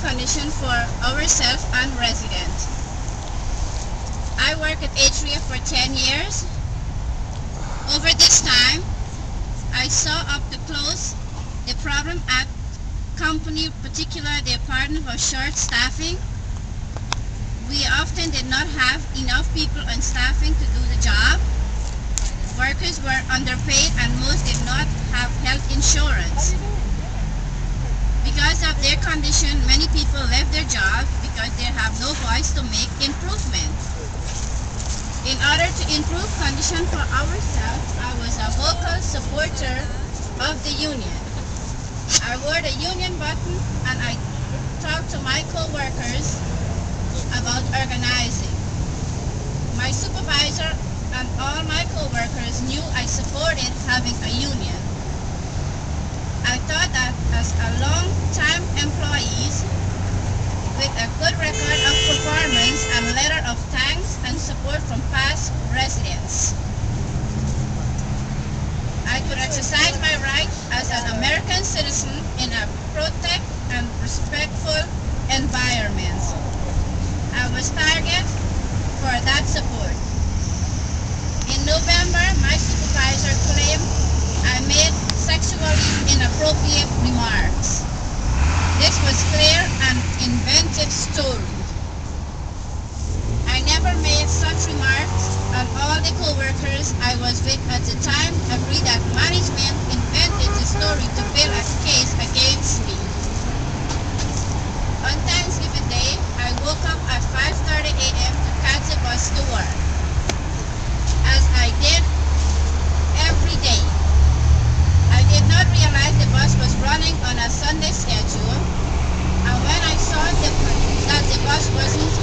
condition for ourselves and residents. I work at Atria for 10 years. Over this time, I saw up to close the problem at company, particularly the department of short staffing. We often did not have enough people on staffing to do the job. Workers were underpaid and most did not have health insurance. Because of their condition, many people left their jobs because they have no voice to make improvement. In order to improve condition for ourselves, I was a vocal supporter of the union. I wore the union button and I talked to my co-workers about organizing. My supervisor and all my co-workers knew I supported having a union. I thought that as a long-time employees with a good record of performance and letter of thanks and support from past residents, I could exercise my right as an American citizen in a protect and respectful environment. I was targeted for that support. In November, my supervisor claimed I made sexually inappropriate remarks. This was clear and invented story. I never made such remarks, and all the co-workers I was with at the time agreed that management invented the story to build a case against me. On Thanksgiving Day, I woke up at 5:30 a.m. to catch the bus to work, as I did every day. I did not realize the bus was running on a Sunday schedule, and when I saw that the bus wasn't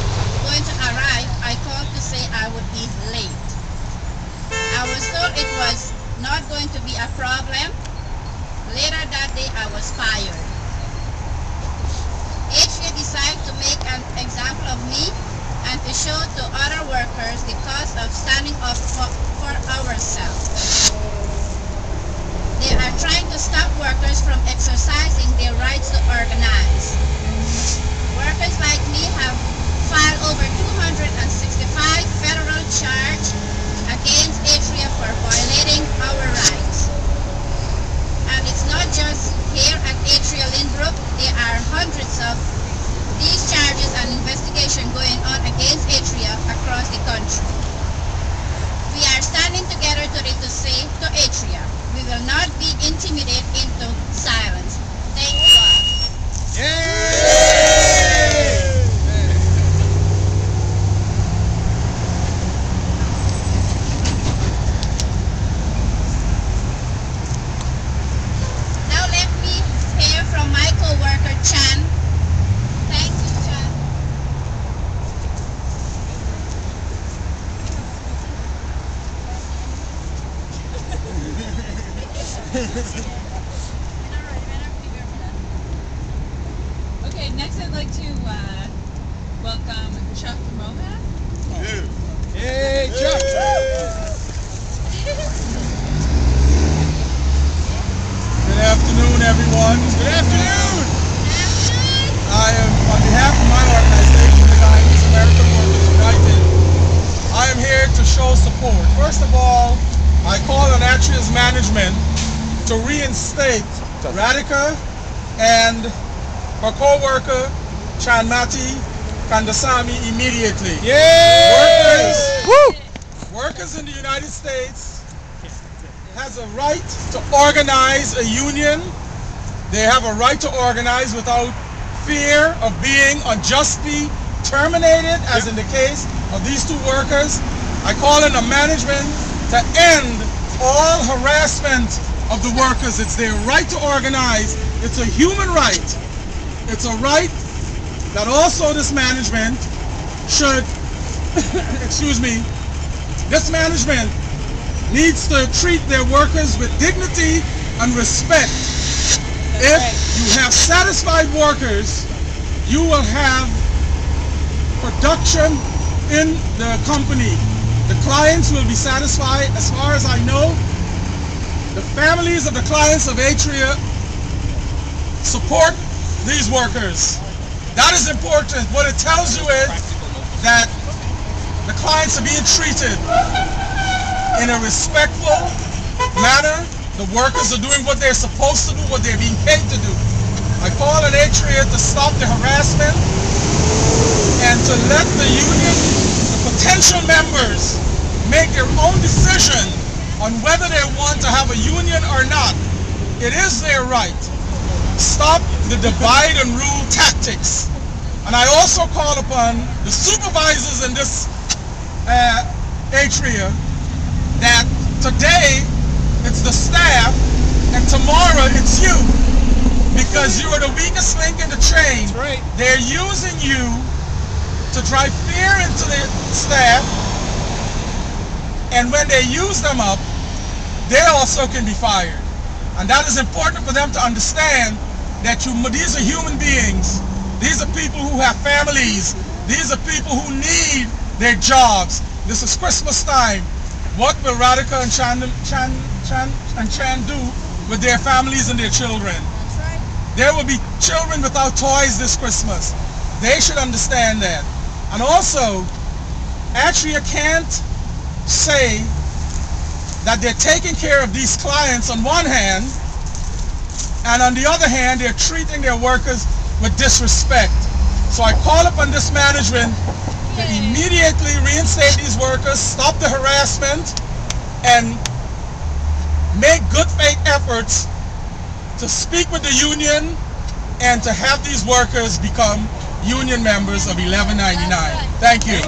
going to arrive, I called to say I would be late. I was told it was not going to be a problem. Later that day, I was fired. Atria decided to make an example of me and to show to other workers the cost of standing up for ourselves. They are trying to stop workers from exercising their rights to organize. Workers like me have filed over 265 federal charges against Atria for violating our rights. And it's not just here at Atria Lynbrook. There are hundreds of these charges and investigation going on against Atria across the country. We are standing together today to say to Atria, we will not be intimidated into silence. Thank you all. Yay! Now let me hear from my co-worker Chan. Thank you, Chan. Okay, next I'd like to welcome Chuck Mohan. Hey, Chuck! Good afternoon, everyone. Good afternoon! I am, on behalf of my organization, the Guyanese American Workers United, I am here to show support. First of all, I call on Atria's management to reinstate Radhika and her co-worker, Chanmati Kandasamy, immediately. Yay! Workers in the United States has a right to organize a union. They have a right to organize without fear of being unjustly terminated, as in the case of these two workers. I call on the management to end all harassment of the workers. It's their right to organize. It's a human right. It's a right that also this management should, excuse me, this management needs to treat their workers with dignity and respect. If you have satisfied workers, you will have production in the company. The clients will be satisfied. As far as I know, the families of the clients of Atria support these workers. That is important. What it tells you is that the clients are being treated in a respectful manner. The workers are doing what they're supposed to do, what they're being paid to do. I call on Atria to stop the harassment and to let the union, the potential members, make their own decision on whether they want to have a union or not. It is their right. Stop the divide and rule tactics. And I also call upon the supervisors in this Atria that today it's the staff and tomorrow it's you, because you are the weakest link in the chain. That's right. They're using you to drive fear into the staff, and when they use them up, they also can be fired. And that is important for them to understand that these are human beings. These are people who have families. These are people who need their jobs. This is Christmas time. What will Radhika and Chan do with their families and their children? That's right. There will be children without toys this Christmas. They should understand that. And also, Atria can't say that they're taking care of these clients on one hand, and on the other hand, they're treating their workers with disrespect. So I call upon this management to immediately reinstate these workers, stop the harassment, and make good faith efforts to speak with the union and to have these workers become union members of 1199. Thank you.